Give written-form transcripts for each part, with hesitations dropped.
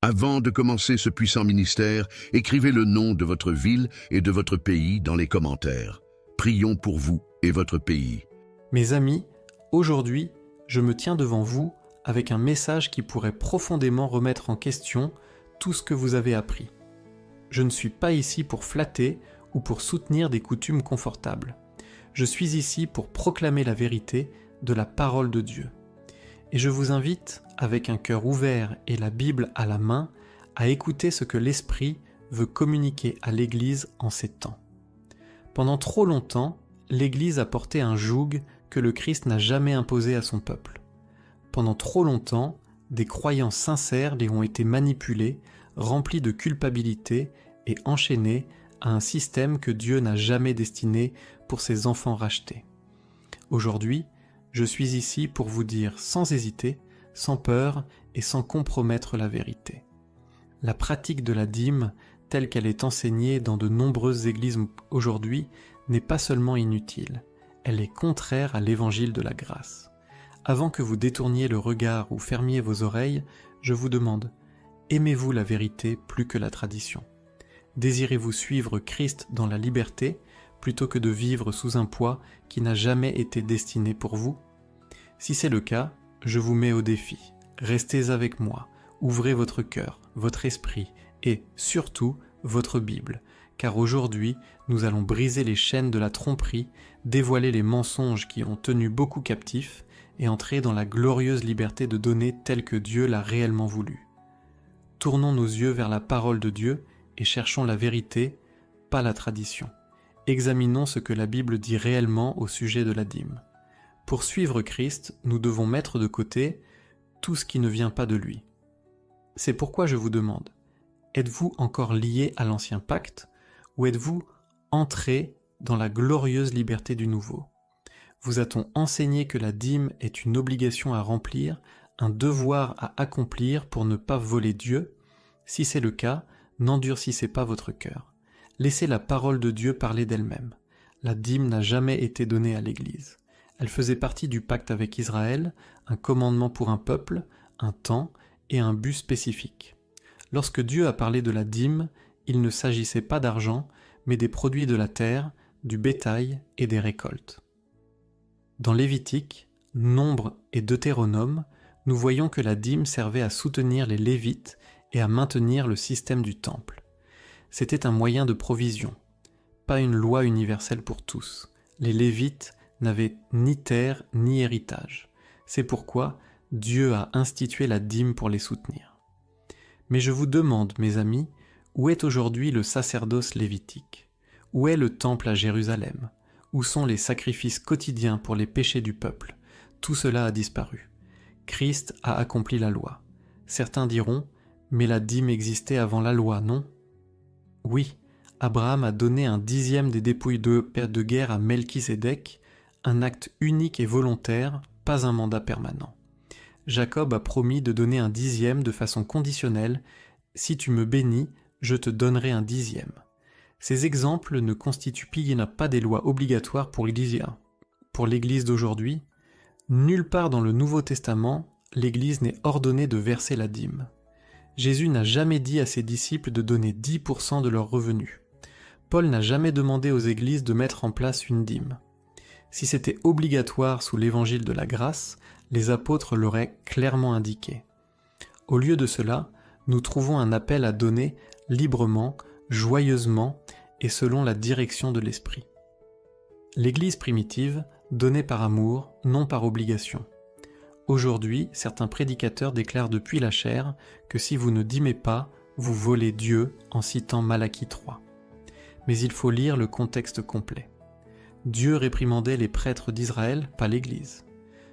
Avant de commencer ce puissant ministère, écrivez le nom de votre ville et de votre pays dans les commentaires. Prions pour vous et votre pays. Mes amis, aujourd'hui, je me tiens devant vous avec un message qui pourrait profondément remettre en question tout ce que vous avez appris. Je ne suis pas ici pour flatter ou pour soutenir des coutumes confortables. Je suis ici pour proclamer la vérité de la parole de Dieu. Et je vous invite, avec un cœur ouvert et la Bible à la main, à écouter ce que l'Esprit veut communiquer à l'Église en ces temps. Pendant trop longtemps, l'Église a porté un joug que le Christ n'a jamais imposé à son peuple. Pendant trop longtemps, des croyants sincères les ont été manipulés, remplis de culpabilité et enchaînés à un système que Dieu n'a jamais destiné pour ses enfants rachetés. Aujourd'hui, je suis ici pour vous dire sans hésiter, sans peur et sans compromettre la vérité. La pratique de la dîme, telle qu'elle est enseignée dans de nombreuses églises aujourd'hui, n'est pas seulement inutile, elle est contraire à l'évangile de la grâce. Avant que vous détourniez le regard ou fermiez vos oreilles, je vous demande, aimez-vous la vérité plus que la tradition? Désirez-vous suivre Christ dans la liberté plutôt que de vivre sous un poids qui n'a jamais été destiné pour vous? Si c'est le cas, je vous mets au défi. Restez avec moi, ouvrez votre cœur, votre esprit et, surtout, votre Bible, car aujourd'hui, nous allons briser les chaînes de la tromperie, dévoiler les mensonges qui ont tenu beaucoup captifs et entrer dans la glorieuse liberté de donner telle que Dieu l'a réellement voulu. Tournons nos yeux vers la parole de Dieu et cherchons la vérité, pas la tradition. Examinons ce que la Bible dit réellement au sujet de la dîme. Pour suivre Christ, nous devons mettre de côté tout ce qui ne vient pas de lui. C'est pourquoi je vous demande, êtes-vous encore lié à l'ancien pacte ou êtes-vous entré dans la glorieuse liberté du nouveau? Vous a-t-on enseigné que la dîme est une obligation à remplir, un devoir à accomplir pour ne pas voler Dieu? Si c'est le cas, n'endurcissez pas votre cœur. Laissez la parole de Dieu parler d'elle-même. La dîme n'a jamais été donnée à l'Église. Elle faisait partie du pacte avec Israël, un commandement pour un peuple, un temps et un but spécifique. Lorsque Dieu a parlé de la dîme, il ne s'agissait pas d'argent, mais des produits de la terre, du bétail et des récoltes. Dans Lévitique, Nombre et Deutéronome, nous voyons que la dîme servait à soutenir les Lévites et à maintenir le système du temple. C'était un moyen de provision, pas une loi universelle pour tous. Les Lévites n'avaient ni terre ni héritage. C'est pourquoi Dieu a institué la dîme pour les soutenir. Mais je vous demande, mes amis, où est aujourd'hui le sacerdoce lévitique? Où est le temple à Jérusalem? Où sont les sacrifices quotidiens pour les péchés du peuple? Tout cela a disparu. Christ a accompli la loi. Certains diront, mais la dîme existait avant la loi, non? Oui, Abraham a donné un dixième des dépouilles de guerre à Melchisédek, un acte unique et volontaire, pas un mandat permanent. Jacob a promis de donner un dixième de façon conditionnelle. Si tu me bénis, je te donnerai un dixième. Ces exemples ne constituent pas des lois obligatoires pour l'Église d'aujourd'hui. Nulle part dans le Nouveau Testament, l'Église n'est ordonnée de verser la dîme. Jésus n'a jamais dit à ses disciples de donner 10% de leurs revenus. Paul n'a jamais demandé aux églises de mettre en place une dîme. Si c'était obligatoire sous l'évangile de la grâce, les apôtres l'auraient clairement indiqué. Au lieu de cela, nous trouvons un appel à donner librement, joyeusement et selon la direction de l'Esprit. L'Église primitive donnait par amour, non par obligation. Aujourd'hui, certains prédicateurs déclarent depuis la chair que si vous ne dîmez pas, vous volez Dieu en citant Malachie 3. Mais il faut lire le contexte complet. Dieu réprimandait les prêtres d'Israël, pas l'Église.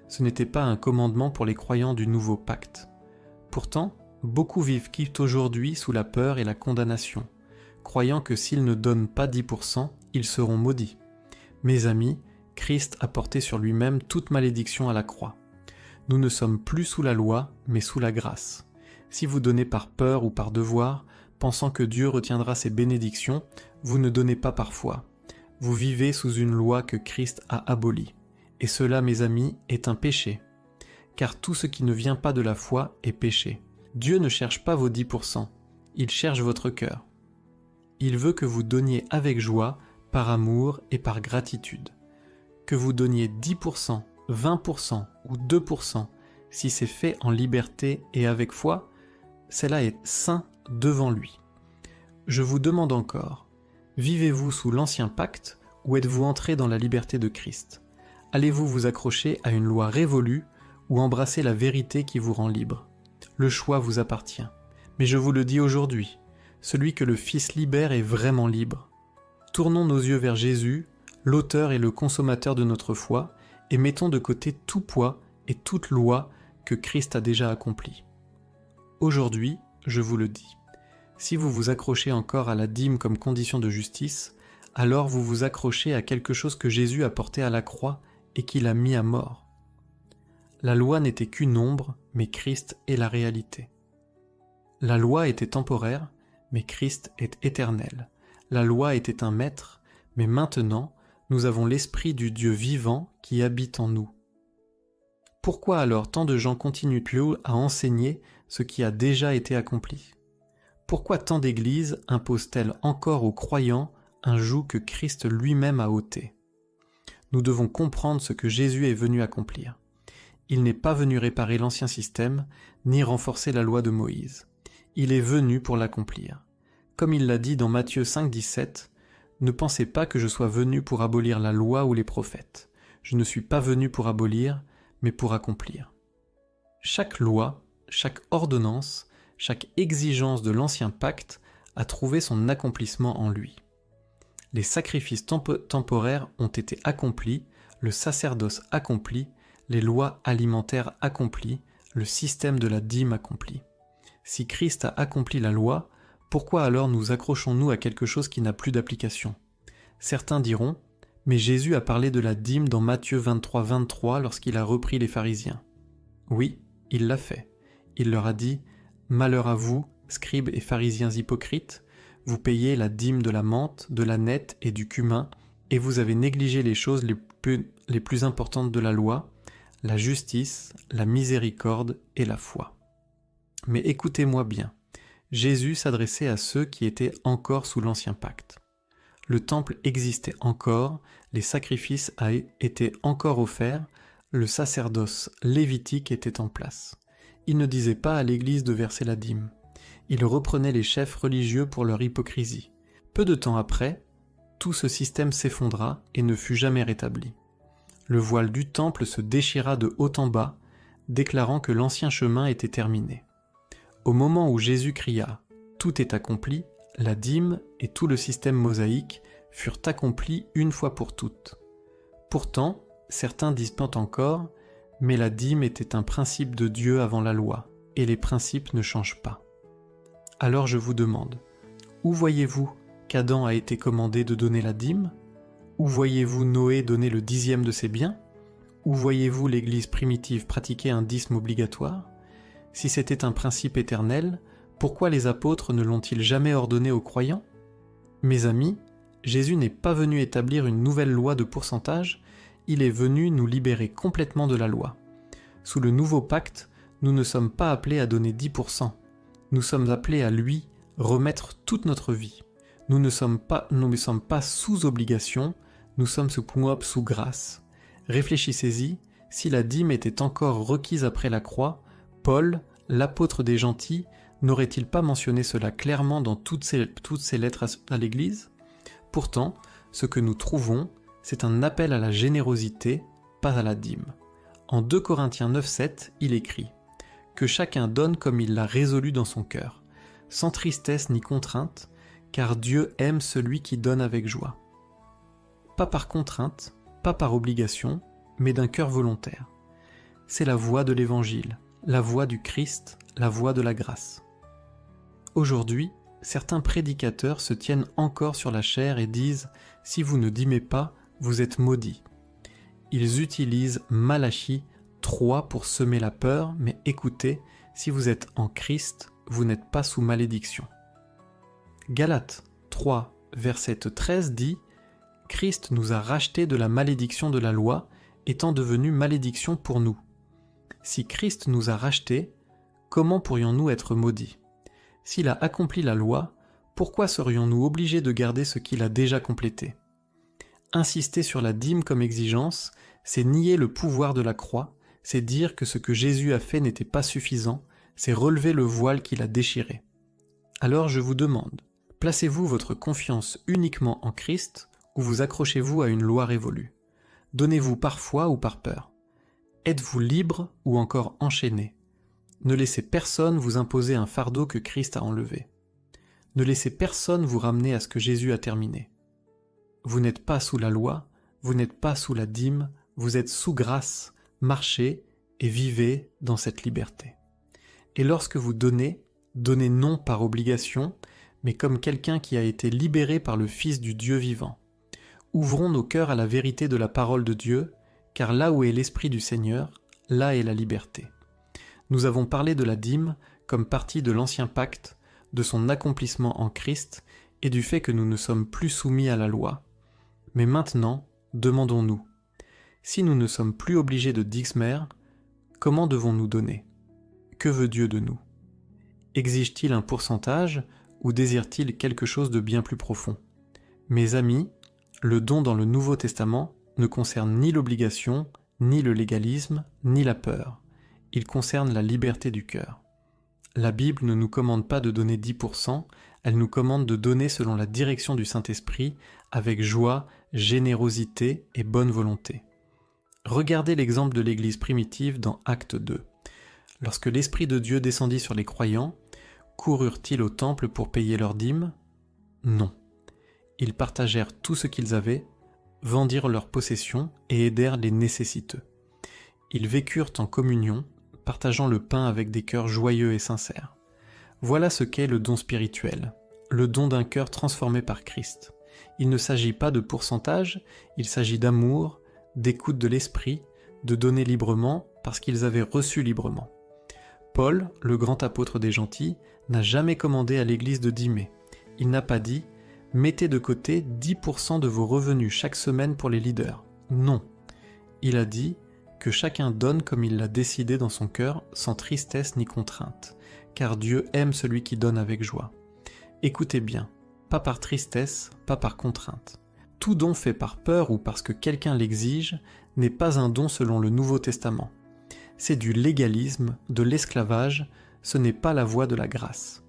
Ce n'était pas un commandement pour les croyants du nouveau pacte. Pourtant, beaucoup vivent aujourd'hui sous la peur et la condamnation, croyant que s'ils ne donnent pas 10%, ils seront maudits. Mes amis, Christ a porté sur lui-même toute malédiction à la croix. Nous ne sommes plus sous la loi, mais sous la grâce. Si vous donnez par peur ou par devoir, pensant que Dieu retiendra ses bénédictions, vous ne donnez pas par foi. Vous vivez sous une loi que Christ a abolie. Et cela, mes amis, est un péché. Car tout ce qui ne vient pas de la foi est péché. Dieu ne cherche pas vos 10%, il cherche votre cœur. Il veut que vous donniez avec joie, par amour et par gratitude. Que vous donniez 10%, 20% ou 2%, si c'est fait en liberté et avec foi, cela est saint devant lui. Je vous demande encore, vivez-vous sous l'ancien pacte ou êtes-vous entré dans la liberté de Christ? Allez-vous vous accrocher à une loi révolue ou embrasser la vérité qui vous rend libre? Le choix vous appartient. Mais je vous le dis aujourd'hui, celui que le Fils libère est vraiment libre. Tournons nos yeux vers Jésus, l'auteur et le consommateur de notre foi, et mettons de côté tout poids et toute loi que Christ a déjà accompli. Aujourd'hui, je vous le dis, si vous vous accrochez encore à la dîme comme condition de justice, alors vous vous accrochez à quelque chose que Jésus a porté à la croix et qu'il a mis à mort. La loi n'était qu'une ombre, mais Christ est la réalité. La loi était temporaire, mais Christ est éternel. La loi était un maître, mais maintenant, nous avons l'Esprit du Dieu vivant qui habite en nous. Pourquoi alors tant de gens continuent-ils à enseigner ce qui a déjà été accompli? Pourquoi tant d'églises imposent-elles encore aux croyants un joug que Christ lui-même a ôté? Nous devons comprendre ce que Jésus est venu accomplir. Il n'est pas venu réparer l'ancien système, ni renforcer la loi de Moïse. Il est venu pour l'accomplir. Comme il l'a dit dans Matthieu 5,17, « Ne pensez pas que je sois venu pour abolir la loi ou les prophètes. Je ne suis pas venu pour abolir, mais pour accomplir. » Chaque loi, chaque ordonnance, chaque exigence de l'ancien pacte a trouvé son accomplissement en lui. Les sacrifices temporaires ont été accomplis, le sacerdoce accompli, les lois alimentaires accomplies, le système de la dîme accompli. Si Christ a accompli la loi, pourquoi alors nous accrochons-nous à quelque chose qui n'a plus d'application? Certains diront, mais Jésus a parlé de la dîme dans Matthieu 23 lorsqu'il a repris les pharisiens. Oui, il l'a fait. Il leur a dit, « Malheur à vous, scribes et pharisiens hypocrites, vous payez la dîme de la menthe, de la nette et du cumin, et vous avez négligé les choses les plus importantes de la loi, la justice, la miséricorde et la foi. » Mais écoutez-moi bien, Jésus s'adressait à ceux qui étaient encore sous l'ancien pacte. Le temple existait encore, les sacrifices étaient encore offerts, le sacerdoce lévitique était en place. Il ne disait pas à l'Église de verser la dîme. Il reprenait les chefs religieux pour leur hypocrisie. Peu de temps après, tout ce système s'effondra et ne fut jamais rétabli. Le voile du temple se déchira de haut en bas, déclarant que l'ancien chemin était terminé. Au moment où Jésus cria « Tout est accompli », la dîme et tout le système mosaïque furent accomplis une fois pour toutes. Pourtant, certains disent encore « Mais la dîme était un principe de Dieu avant la loi, et les principes ne changent pas. » Alors je vous demande, où voyez-vous qu'Adam a été commandé de donner la dîme? Où voyez-vous Noé donner le 10e de ses biens? Où voyez-vous l'Église primitive pratiquer un dîme obligatoire? Si c'était un principe éternel, pourquoi les apôtres ne l'ont-ils jamais ordonné aux croyants? Mes amis, Jésus n'est pas venu établir une nouvelle loi de pourcentage, il est venu nous libérer complètement de la loi. Sous le nouveau pacte, nous ne sommes pas appelés à donner 10%. Nous sommes appelés à lui remettre toute notre vie. Nous ne sommes pas sous obligation, nous sommes sous grâce. Réfléchissez-y, si la dîme était encore requise après la croix, Paul, l'apôtre des gentils, n'aurait-il pas mentionné cela clairement dans toutes ses lettres à l'Église? Pourtant, ce que nous trouvons, c'est un appel à la générosité, pas à la dîme. En 2 Corinthiens 9,7, il écrit « Que chacun donne comme il l'a résolu dans son cœur, sans tristesse ni contrainte, car Dieu aime celui qui donne avec joie. » Pas par contrainte, pas par obligation, mais d'un cœur volontaire. C'est la voie de l'Évangile, la voie du Christ, la voie de la grâce. Aujourd'hui, certains prédicateurs se tiennent encore sur la chair et disent « Si vous ne dîmez pas, vous êtes maudits ». Ils utilisent Malachie 3 pour semer la peur, mais écoutez, si vous êtes en Christ, vous n'êtes pas sous malédiction. Galates 3, verset 13 dit « Christ nous a rachetés de la malédiction de la loi, étant devenu malédiction pour nous. » Si Christ nous a rachetés, comment pourrions-nous être maudits? S'il a accompli la loi, pourquoi serions-nous obligés de garder ce qu'il a déjà complété? Insister sur la dîme comme exigence, c'est nier le pouvoir de la croix, c'est dire que ce que Jésus a fait n'était pas suffisant, c'est relever le voile qu'il a déchiré. Alors je vous demande, placez-vous votre confiance uniquement en Christ ou vous accrochez-vous à une loi révolue? Donnez-vous par foi ou par peur? Êtes-vous libre ou encore enchaîné? Ne laissez personne vous imposer un fardeau que Christ a enlevé. Ne laissez personne vous ramener à ce que Jésus a terminé. Vous n'êtes pas sous la loi, vous n'êtes pas sous la dîme, vous êtes sous grâce, marchez et vivez dans cette liberté. Et lorsque vous donnez, donnez non par obligation, mais comme quelqu'un qui a été libéré par le Fils du Dieu vivant. Ouvrons nos cœurs à la vérité de la parole de Dieu, car là où est l'Esprit du Seigneur, là est la liberté. Nous avons parlé de la dîme comme partie de l'Ancien Pacte, de son accomplissement en Christ et du fait que nous ne sommes plus soumis à la loi. Mais maintenant, demandons-nous, si nous ne sommes plus obligés de dixmer, comment devons-nous donner? Que veut Dieu de nous? Exige-t-il un pourcentage ou désire-t-il quelque chose de bien plus profond? Mes amis, le don dans le Nouveau Testament ne concerne ni l'obligation, ni le légalisme, ni la peur. Il concerne la liberté du cœur. La Bible ne nous commande pas de donner 10%, elle nous commande de donner selon la direction du Saint-Esprit, avec joie, générosité et bonne volonté. Regardez l'exemple de l'Église primitive dans Actes 2. Lorsque l'Esprit de Dieu descendit sur les croyants, coururent-ils au temple pour payer leurs dîmes? Non. Ils partagèrent tout ce qu'ils avaient, vendirent leurs possessions et aidèrent les nécessiteux. Ils vécurent en communion, partageant le pain avec des cœurs joyeux et sincères. Voilà ce qu'est le don spirituel, le don d'un cœur transformé par Christ. Il ne s'agit pas de pourcentage, il s'agit d'amour, d'écoute de l'esprit, de donner librement parce qu'ils avaient reçu librement. Paul, le grand apôtre des gentils, n'a jamais commandé à l'Église de dîmer. Il n'a pas dit « mettez de côté 10% de vos revenus chaque semaine pour les leaders ». Non. Il a dit que chacun donne comme il l'a décidé dans son cœur, sans tristesse ni contrainte, car Dieu aime celui qui donne avec joie. Écoutez bien, pas par tristesse, pas par contrainte. Tout don fait par peur ou parce que quelqu'un l'exige n'est pas un don selon le Nouveau Testament. C'est du légalisme, de l'esclavage, ce n'est pas la voie de la grâce.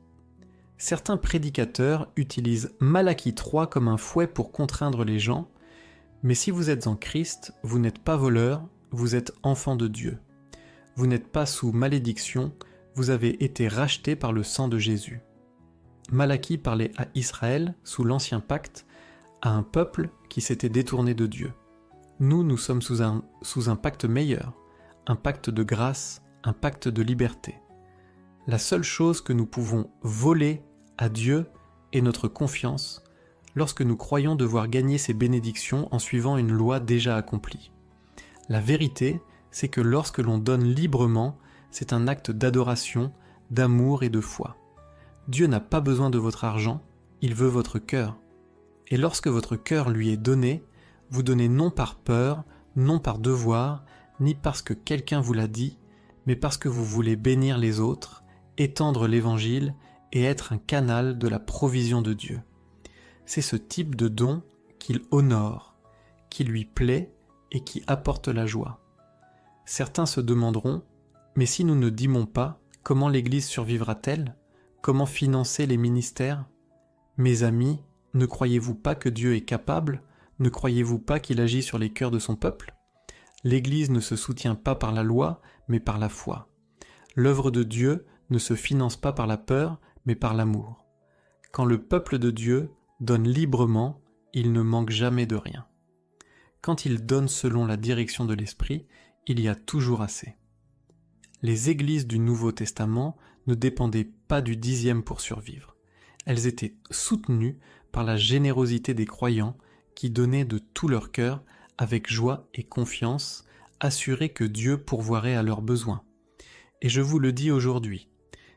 Certains prédicateurs utilisent Malachie 3 comme un fouet pour contraindre les gens, mais si vous êtes en Christ, vous n'êtes pas voleur, vous êtes enfant de Dieu. Vous n'êtes pas sous malédiction, vous avez été rachetés par le sang de Jésus. Malachie parlait à Israël, sous l'Ancien Pacte, à un peuple qui s'était détourné de Dieu. Nous sommes sous un pacte meilleur, un pacte de grâce, un pacte de liberté. La seule chose que nous pouvons voler à Dieu est notre confiance lorsque nous croyons devoir gagner ses bénédictions en suivant une loi déjà accomplie. La vérité, c'est que lorsque l'on donne librement, c'est un acte d'adoration, d'amour et de foi. Dieu n'a pas besoin de votre argent, il veut votre cœur. Et lorsque votre cœur lui est donné, vous donnez non par peur, non par devoir, ni parce que quelqu'un vous l'a dit, mais parce que vous voulez bénir les autres, étendre l'Évangile et être un canal de la provision de Dieu. C'est ce type de don qu'il honore, qui lui plaît et qui apporte la joie. Certains se demanderont, mais si nous ne dîmons pas, comment l'Église survivra-t-elle? Comment financer les ministères? Mes amis, ne croyez-vous pas que Dieu est capable? Ne croyez-vous pas qu'il agit sur les cœurs de son peuple? L'Église ne se soutient pas par la loi, mais par la foi. L'œuvre de Dieu ne se finance pas par la peur, mais par l'amour. Quand le peuple de Dieu donne librement, il ne manque jamais de rien. Quand il donne selon la direction de l'Esprit, il y a toujours assez. Les églises du Nouveau Testament ne dépendaient pas du 10e pour survivre. Elles étaient soutenues par la générosité des croyants qui donnaient de tout leur cœur avec joie et confiance, assurés que Dieu pourvoirait à leurs besoins. Et je vous le dis aujourd'hui,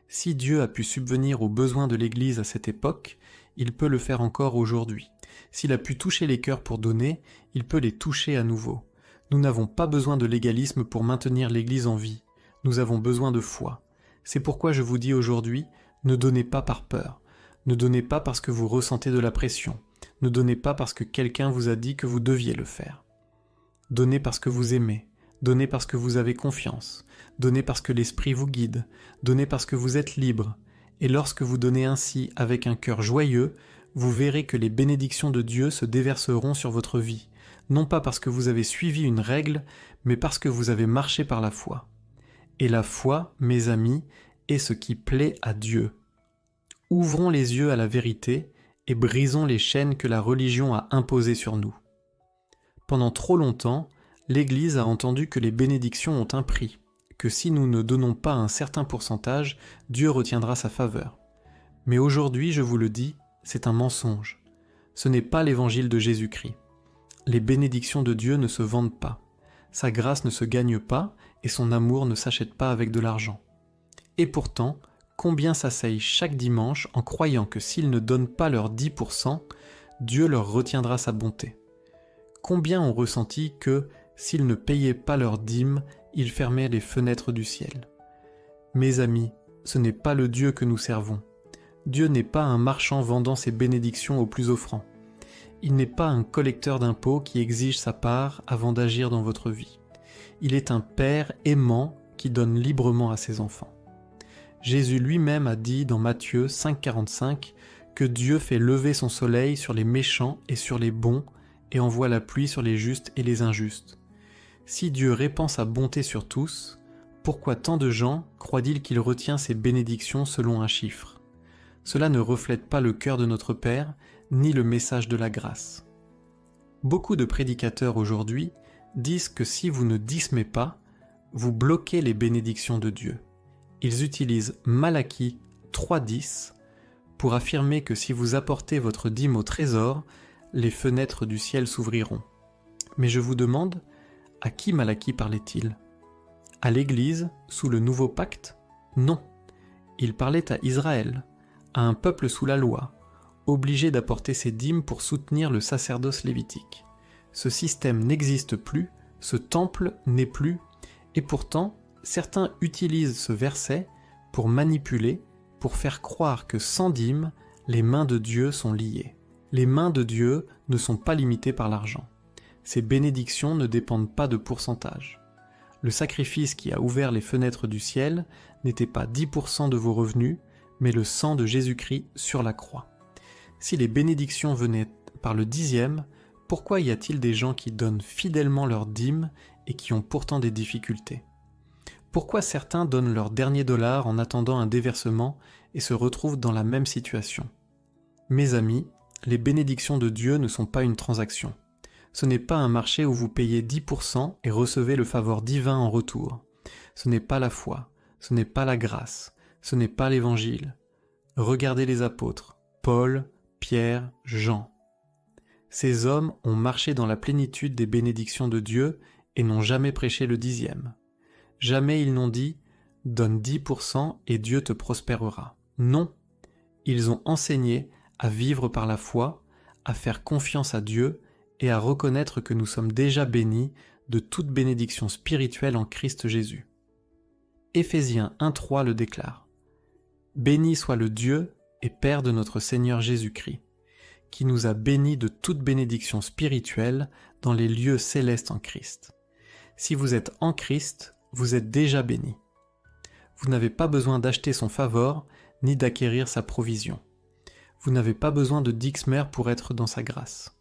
si Dieu a pu subvenir aux besoins de l'Église à cette époque, il peut le faire encore aujourd'hui. S'il a pu toucher les cœurs pour donner, il peut les toucher à nouveau. Nous n'avons pas besoin de légalisme pour maintenir l'Église en vie. Nous avons besoin de foi. C'est pourquoi je vous dis aujourd'hui, ne donnez pas par peur, ne donnez pas parce que vous ressentez de la pression, ne donnez pas parce que quelqu'un vous a dit que vous deviez le faire. Donnez parce que vous aimez, donnez parce que vous avez confiance, donnez parce que l'Esprit vous guide, donnez parce que vous êtes libre, et lorsque vous donnez ainsi avec un cœur joyeux, vous verrez que les bénédictions de Dieu se déverseront sur votre vie, non pas parce que vous avez suivi une règle, mais parce que vous avez marché par la foi. Et la foi, mes amis, est ce qui plaît à Dieu. Ouvrons les yeux à la vérité et brisons les chaînes que la religion a imposées sur nous. Pendant trop longtemps, l'Église a entendu que les bénédictions ont un prix, que si nous ne donnons pas un certain pourcentage, Dieu retiendra sa faveur. Mais aujourd'hui, je vous le dis, c'est un mensonge. Ce n'est pas l'évangile de Jésus-Christ. Les bénédictions de Dieu ne se vendent pas. Sa grâce ne se gagne pas et son amour ne s'achète pas avec de l'argent. Et pourtant, combien s'asseyent chaque dimanche en croyant que s'ils ne donnent pas leurs 10%, Dieu leur retiendra sa bonté. Combien ont ressenti que, s'ils ne payaient pas leurs dîmes, il fermait les fenêtres du ciel. Mes amis, ce n'est pas le Dieu que nous servons. Dieu n'est pas un marchand vendant ses bénédictions aux plus offrants. Il n'est pas un collecteur d'impôts qui exige sa part avant d'agir dans votre vie. Il est un Père aimant qui donne librement à ses enfants. Jésus lui-même a dit dans Matthieu 5,45 que Dieu fait lever son soleil sur les méchants et sur les bons et envoie la pluie sur les justes et les injustes. Si Dieu répand sa bonté sur tous, pourquoi tant de gens croient-ils qu'il retient ses bénédictions selon un chiffre ? Cela ne reflète pas le cœur de notre Père, ni le message de la grâce. Beaucoup de prédicateurs aujourd'hui disent que si vous ne dismez pas, vous bloquez les bénédictions de Dieu. Ils utilisent Malachie 3,10 pour affirmer que si vous apportez votre dîme au trésor, les fenêtres du ciel s'ouvriront. Mais je vous demande, à qui Malachie parlait-il ? À l'Église, sous le nouveau pacte ? Non. Il parlait à Israël, à un peuple sous la loi, obligé d'apporter ses dîmes pour soutenir le sacerdoce lévitique. Ce système n'existe plus, ce temple n'est plus, et pourtant, certains utilisent ce verset pour manipuler, pour faire croire que sans dîme, les mains de Dieu sont liées. Les mains de Dieu ne sont pas limitées par l'argent. Ces bénédictions ne dépendent pas de pourcentage. Le sacrifice qui a ouvert les fenêtres du ciel n'était pas 10% de vos revenus, mais le sang de Jésus-Christ sur la croix. Si les bénédictions venaient par le 10e, pourquoi y a-t-il des gens qui donnent fidèlement leur dîme et qui ont pourtant des difficultés ? Pourquoi certains donnent leur dernier dollar en attendant un déversement et se retrouvent dans la même situation ? Mes amis, les bénédictions de Dieu ne sont pas une transaction. Ce n'est pas un marché où vous payez 10% et recevez le favor divin en retour. Ce n'est pas la foi, ce n'est pas la grâce, ce n'est pas l'évangile. Regardez les apôtres, Paul, Pierre, Jean. Ces hommes ont marché dans la plénitude des bénédictions de Dieu et n'ont jamais prêché le 10e. Jamais ils n'ont dit « donne 10% et Dieu te prospérera ». Non, ils ont enseigné à vivre par la foi, à faire confiance à Dieu et à reconnaître que nous sommes déjà bénis de toute bénédiction spirituelle en Christ Jésus. Éphésiens 1,3 le déclare. « Béni soit le Dieu et Père de notre Seigneur Jésus-Christ, qui nous a bénis de toute bénédiction spirituelle dans les lieux célestes en Christ. Si vous êtes en Christ, vous êtes déjà bénis. Vous n'avez pas besoin d'acheter son favor, ni d'acquérir sa provision. Vous n'avez pas besoin de Dixmer pour être dans sa grâce.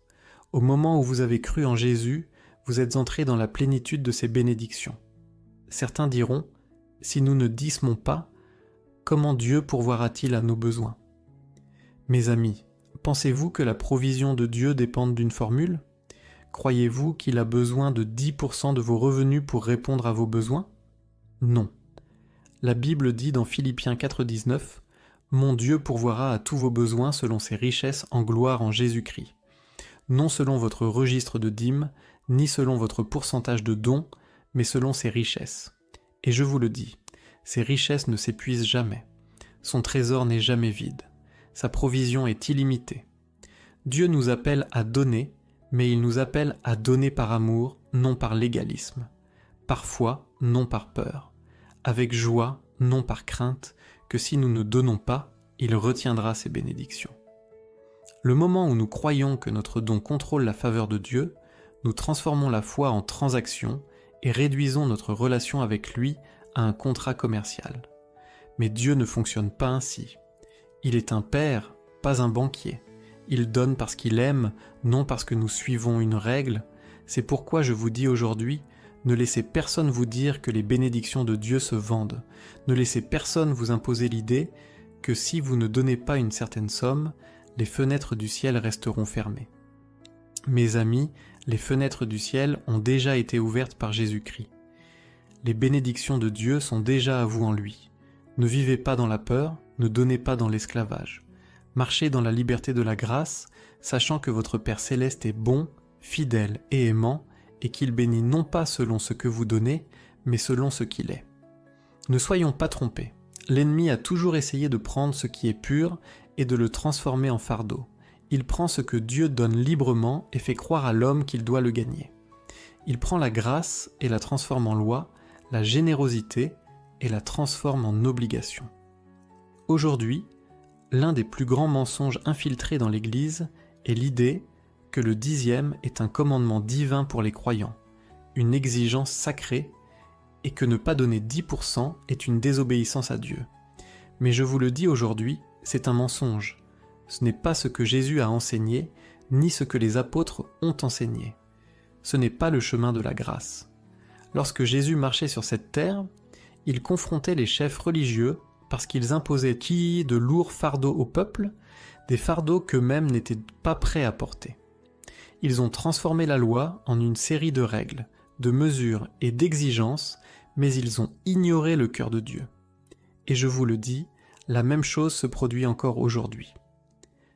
Au moment où vous avez cru en Jésus, vous êtes entrés dans la plénitude de ses bénédictions. Certains diront, si nous ne dismons pas, comment Dieu pourvoira-t-il à nos besoins ? Mes amis, pensez-vous que la provision de Dieu dépende d'une formule ? Croyez-vous qu'il a besoin de 10% de vos revenus pour répondre à vos besoins ? Non. La Bible dit dans Philippiens 4,19 « Mon Dieu pourvoira à tous vos besoins selon ses richesses en gloire en Jésus-Christ. Non selon votre registre de dîmes, ni selon votre pourcentage de dons, mais selon ses richesses. Et je vous le dis, ses richesses ne s'épuisent jamais. Son trésor n'est jamais vide. Sa provision est illimitée. Dieu nous appelle à donner, mais il nous appelle à donner par amour, non par légalisme. Parfois, non par peur. Avec joie, non par crainte, que si nous ne donnons pas, il retiendra ses bénédictions. Le moment où nous croyons que notre don contrôle la faveur de Dieu, nous transformons la foi en transaction et réduisons notre relation avec lui à un contrat commercial. Mais Dieu ne fonctionne pas ainsi. Il est un père, pas un banquier. Il donne parce qu'il aime, non parce que nous suivons une règle. C'est pourquoi je vous dis aujourd'hui, ne laissez personne vous dire que les bénédictions de Dieu se vendent. Ne laissez personne vous imposer l'idée que si vous ne donnez pas une certaine somme, les fenêtres du ciel resteront fermées. Mes amis, les fenêtres du ciel ont déjà été ouvertes par Jésus-Christ. Les bénédictions de Dieu sont déjà à vous en lui. Ne vivez pas dans la peur, ne donnez pas dans l'esclavage. Marchez dans la liberté de la grâce, sachant que votre Père céleste est bon, fidèle et aimant, et qu'il bénit non pas selon ce que vous donnez, mais selon ce qu'il est. Ne soyons pas trompés. L'ennemi a toujours essayé de prendre ce qui est pur et de le transformer en fardeau. Il prend ce que Dieu donne librement et fait croire à l'homme qu'il doit le gagner. Il prend la grâce et la transforme en loi, la générosité et la transforme en obligation. Aujourd'hui, l'un des plus grands mensonges infiltrés dans l'Église est l'idée que le 10e est un commandement divin pour les croyants, une exigence sacrée, et que ne pas donner 10% est une désobéissance à Dieu. Mais je vous le dis aujourd'hui, c'est un mensonge. Ce n'est pas ce que Jésus a enseigné, ni ce que les apôtres ont enseigné. Ce n'est pas le chemin de la grâce. Lorsque Jésus marchait sur cette terre, il confrontait les chefs religieux parce qu'ils imposaient de lourds fardeaux au peuple, des fardeaux qu'eux-mêmes n'étaient pas prêts à porter. Ils ont transformé la loi en une série de règles, de mesures et d'exigences, mais ils ont ignoré le cœur de Dieu. Et je vous le dis, la même chose se produit encore aujourd'hui.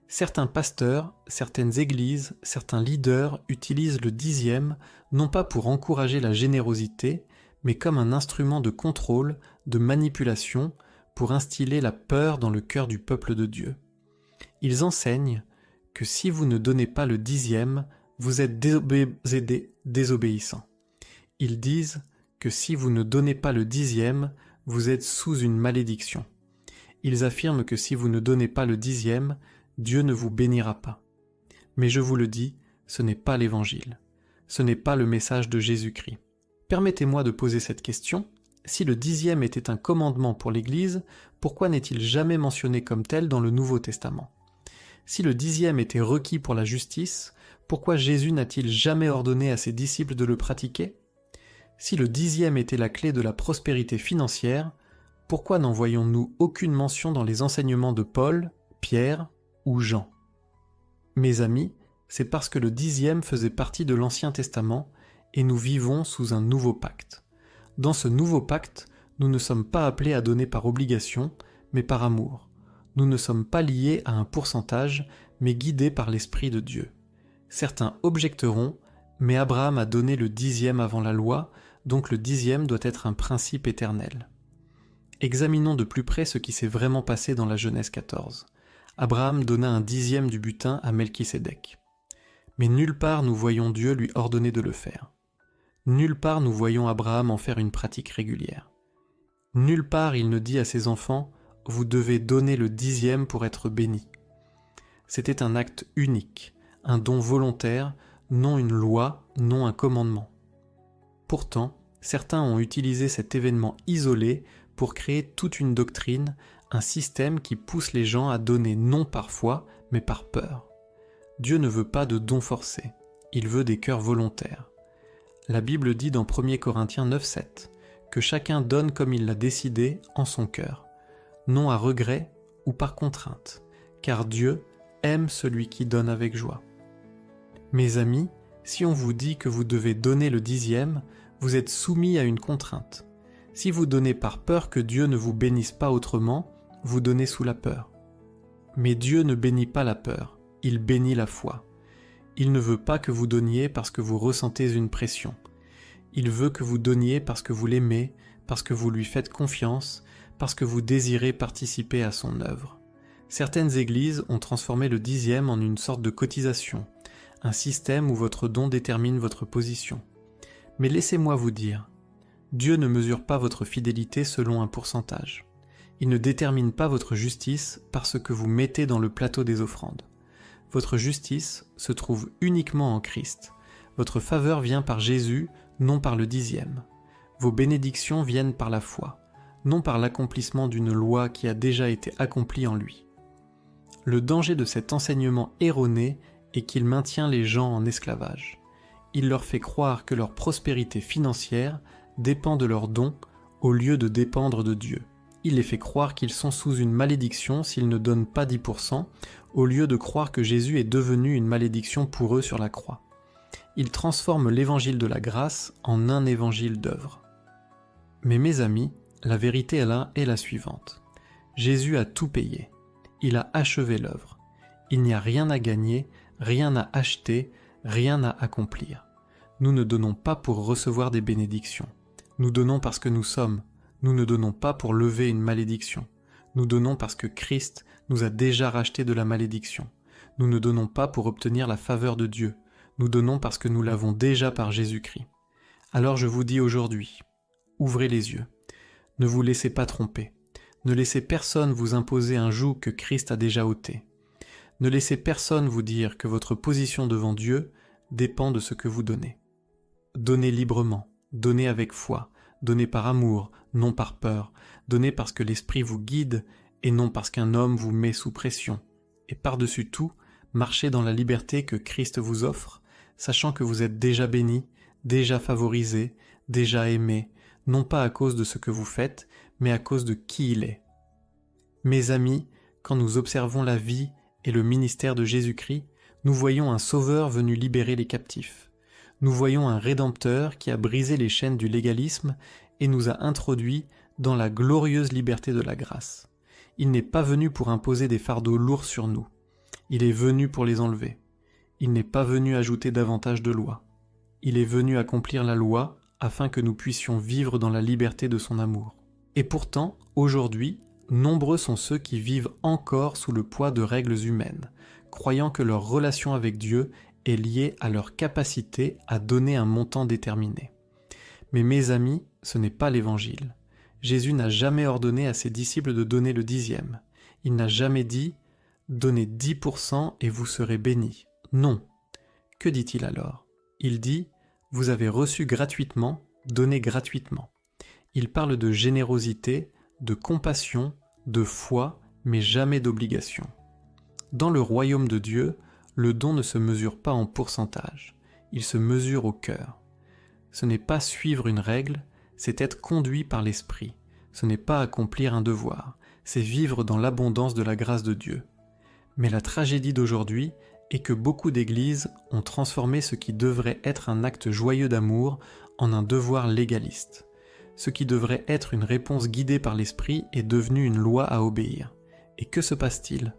Certains pasteurs, certaines églises, certains leaders utilisent le 10e non pas pour encourager la générosité, mais comme un instrument de contrôle, de manipulation, pour instiller la peur dans le cœur du peuple de Dieu. Ils enseignent que si vous ne donnez pas le 10e, vous êtes désobéissant. Ils disent que si vous ne donnez pas le 10e, vous êtes sous une malédiction. Ils affirment que si vous ne donnez pas le 10e, Dieu ne vous bénira pas. Mais je vous le dis, ce n'est pas l'Évangile. Ce n'est pas le message de Jésus-Christ. Permettez-moi de poser cette question. Si le 10e était un commandement pour l'Église, pourquoi n'est-il jamais mentionné comme tel dans le Nouveau Testament ? Si le 10e était requis pour la justice, pourquoi Jésus n'a-t-il jamais ordonné à ses disciples de le pratiquer ? Si le 10e était la clé de la prospérité financière, pourquoi n'en voyons-nous aucune mention dans les enseignements de Paul, Pierre ou Jean ? Mes amis, c'est parce que le 10e faisait partie de l'Ancien Testament et nous vivons sous un nouveau pacte. Dans ce nouveau pacte, nous ne sommes pas appelés à donner par obligation, mais par amour. Nous ne sommes pas liés à un pourcentage, mais guidés par l'Esprit de Dieu. Certains objecteront, mais Abraham a donné le 10e avant la loi, donc le 10e doit être un principe éternel. Examinons de plus près ce qui s'est vraiment passé dans la Genèse 14. Abraham donna un 10e du butin à Melchisédek. Mais nulle part nous voyons Dieu lui ordonner de le faire. Nulle part nous voyons Abraham en faire une pratique régulière. Nulle part il ne dit à ses enfants « Vous devez donner le 10e pour être bénis ». C'était un acte unique, un don volontaire, non une loi, non un commandement. Pourtant, certains ont utilisé cet événement isolé pour créer toute une doctrine, un système qui pousse les gens à donner non par foi, mais par peur. Dieu ne veut pas de dons forcés, il veut des cœurs volontaires. La Bible dit dans 1 Corinthiens 9,7 que chacun donne comme il l'a décidé en son cœur, non à regret ou par contrainte, car Dieu aime celui qui donne avec joie. Mes amis, si on vous dit que vous devez donner le 10e, vous êtes soumis à une contrainte. Si vous donnez par peur que Dieu ne vous bénisse pas autrement, vous donnez sous la peur. Mais Dieu ne bénit pas la peur, il bénit la foi. Il ne veut pas que vous donniez parce que vous ressentez une pression. Il veut que vous donniez parce que vous l'aimez, parce que vous lui faites confiance, parce que vous désirez participer à son œuvre. Certaines églises ont transformé le 10e en une sorte de cotisation, un système où votre don détermine votre position. Mais laissez-moi vous dire, Dieu ne mesure pas votre fidélité selon un pourcentage. Il ne détermine pas votre justice par ce que vous mettez dans le plateau des offrandes. Votre justice se trouve uniquement en Christ. Votre faveur vient par Jésus, non par le dixième. Vos bénédictions viennent par la foi, non par l'accomplissement d'une loi qui a déjà été accomplie en lui. Le danger de cet enseignement erroné est qu'il maintient les gens en esclavage. Il leur fait croire que leur prospérité financière dépend de leurs dons au lieu de dépendre de Dieu. Il les fait croire qu'ils sont sous une malédiction s'ils ne donnent pas 10%, au lieu de croire que Jésus est devenu une malédiction pour eux sur la croix. Il transforme l'évangile de la grâce en un évangile d'œuvre. Mais mes amis, la vérité est la suivante. Jésus a tout payé. Il a achevé l'œuvre. Il n'y a rien à gagner, rien à acheter, rien à accomplir. Nous ne donnons pas pour recevoir des bénédictions. Nous donnons parce que nous sommes. Nous ne donnons pas pour lever une malédiction. Nous donnons parce que Christ nous a déjà racheté de la malédiction. Nous ne donnons pas pour obtenir la faveur de Dieu. Nous donnons parce que nous l'avons déjà par Jésus-Christ. Alors je vous dis aujourd'hui, ouvrez les yeux. Ne vous laissez pas tromper. Ne laissez personne vous imposer un joug que Christ a déjà ôté. Ne laissez personne vous dire que votre position devant Dieu dépend de ce que vous donnez. Donnez librement, donnez avec foi, donnez par amour, non par peur, donnez parce que l'Esprit vous guide et non parce qu'un homme vous met sous pression. Et par-dessus tout, marchez dans la liberté que Christ vous offre, sachant que vous êtes déjà bénis, déjà favorisés, déjà aimés, non pas à cause de ce que vous faites, mais à cause de qui il est. Mes amis, quand nous observons la vie et le ministère de Jésus-Christ, nous voyons un Sauveur venu libérer les captifs. Nous voyons un Rédempteur qui a brisé les chaînes du légalisme et nous a introduits dans la glorieuse liberté de la grâce. Il n'est pas venu pour imposer des fardeaux lourds sur nous. Il est venu pour les enlever. Il n'est pas venu ajouter davantage de lois. Il est venu accomplir la loi afin que nous puissions vivre dans la liberté de son amour. Et pourtant, aujourd'hui, nombreux sont ceux qui vivent encore sous le poids de règles humaines, croyant que leur relation avec Dieu est liée à leur capacité à donner un montant déterminé. Mais mes amis, ce n'est pas l'Évangile. Jésus n'a jamais ordonné à ses disciples de donner le dixième. Il n'a jamais dit « Donnez 10% et vous serez bénis ». Non. Que dit-il alors? Il dit « Vous avez reçu gratuitement, donnez gratuitement ». Il parle de générosité, de compassion, de foi, mais jamais d'obligation. Dans le royaume de Dieu, le don ne se mesure pas en pourcentage, il se mesure au cœur. Ce n'est pas suivre une règle, c'est être conduit par l'Esprit. Ce n'est pas accomplir un devoir, c'est vivre dans l'abondance de la grâce de Dieu. Mais la tragédie d'aujourd'hui est que beaucoup d'églises ont transformé ce qui devrait être un acte joyeux d'amour en un devoir légaliste. Ce qui devrait être une réponse guidée par l'Esprit est devenu une loi à obéir. Et que se passe-t-il?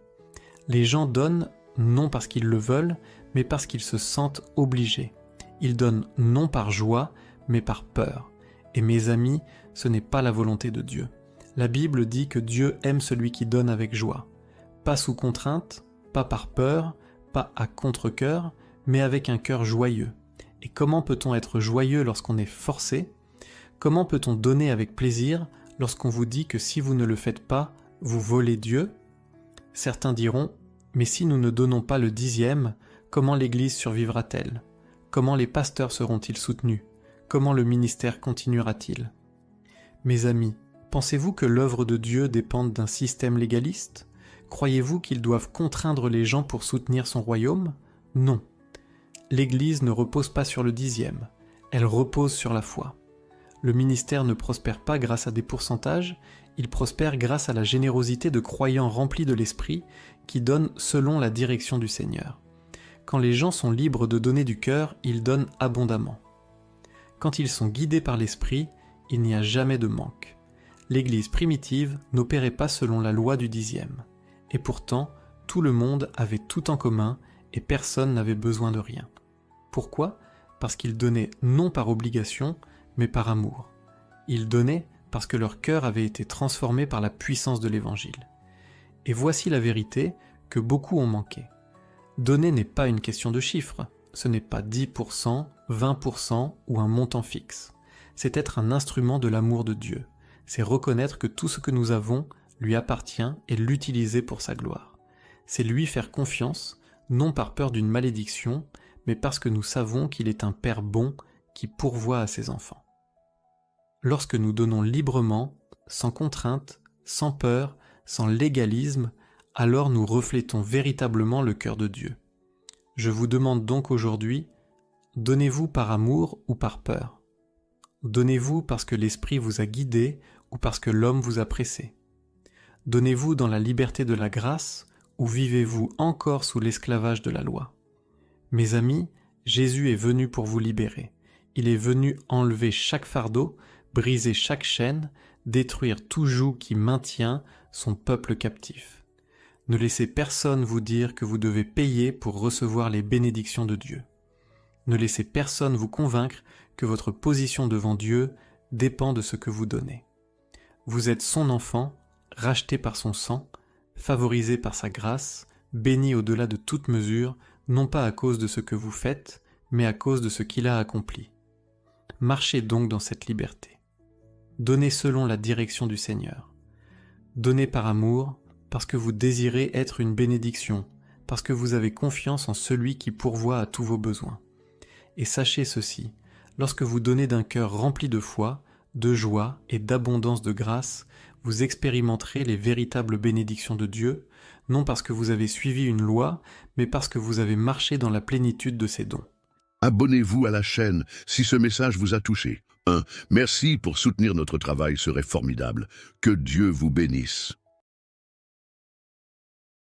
Les gens donnent non parce qu'ils le veulent, mais parce qu'ils se sentent obligés. Ils donnent non par joie, mais par peur. Et mes amis, ce n'est pas la volonté de Dieu. La Bible dit que Dieu aime celui qui donne avec joie. Pas sous contrainte, pas par peur, pas à contre-cœur, mais avec un cœur joyeux. Et comment peut-on être joyeux lorsqu'on est forcé? Comment peut-on donner avec plaisir lorsqu'on vous dit que si vous ne le faites pas, vous volez Dieu? Certains diront, mais si nous ne donnons pas le dixième, comment l'Église survivra-t-elle? Comment les pasteurs seront-ils soutenus? Comment le ministère continuera-t-il? Mes amis, pensez-vous que l'œuvre de Dieu dépende d'un système légaliste? Croyez-vous qu'ils doivent contraindre les gens pour soutenir son royaume? Non. L'Église ne repose pas sur le dixième, elle repose sur la foi. Le ministère ne prospère pas grâce à des pourcentages, il prospère grâce à la générosité de croyants remplis de l'Esprit qui donnent selon la direction du Seigneur. Quand les gens sont libres de donner du cœur, ils donnent abondamment. Quand ils sont guidés par l'Esprit, il n'y a jamais de manque. L'Église primitive n'opérait pas selon la loi du dixième. Et pourtant, tout le monde avait tout en commun et personne n'avait besoin de rien. Pourquoi? Parce qu'ils donnaient non par obligation, mais par amour. Ils donnaient parce que leur cœur avait été transformé par la puissance de l'Évangile. Et voici la vérité que beaucoup ont manqué. Donner n'est pas une question de chiffres, ce n'est pas 10%, 20% ou un montant fixe. c'est être un instrument de l'amour de Dieu. C'est reconnaître que tout ce que nous avons lui appartient et l'utiliser pour sa gloire. C'est lui faire confiance, non par peur d'une malédiction, mais parce que nous savons qu'il est un Père bon qui pourvoit à ses enfants. Lorsque nous donnons librement, sans contrainte, sans peur, sans légalisme, alors nous reflétons véritablement le cœur de Dieu. Je vous demande donc aujourd'hui, donnez-vous par amour ou par peur? Donnez-vous parce que l'Esprit vous a guidé ou parce que l'homme vous a pressé? Donnez-vous dans la liberté de la grâce ou vivez-vous encore sous l'esclavage de la loi? Mes amis, Jésus est venu pour vous libérer. Il est venu enlever chaque fardeau, briser chaque chaîne, détruire tout joug qui maintient son peuple captif. Ne laissez personne vous dire que vous devez payer pour recevoir les bénédictions de Dieu. Ne laissez personne vous convaincre que votre position devant Dieu dépend de ce que vous donnez. Vous êtes son enfant, racheté par son sang, favorisé par sa grâce, béni au-delà de toute mesure, non pas à cause de ce que vous faites, mais à cause de ce qu'il a accompli. Marchez donc dans cette liberté. Donnez selon la direction du Seigneur. Donnez par amour, parce que vous désirez être une bénédiction, parce que vous avez confiance en celui qui pourvoit à tous vos besoins. Et sachez ceci, lorsque vous donnez d'un cœur rempli de foi, de joie et d'abondance de grâce, vous expérimenterez les véritables bénédictions de Dieu, non parce que vous avez suivi une loi, mais parce que vous avez marché dans la plénitude de ses dons. Abonnez-vous à la chaîne si ce message vous a touché. Merci pour soutenir notre travail serait formidable. Que Dieu vous bénisse.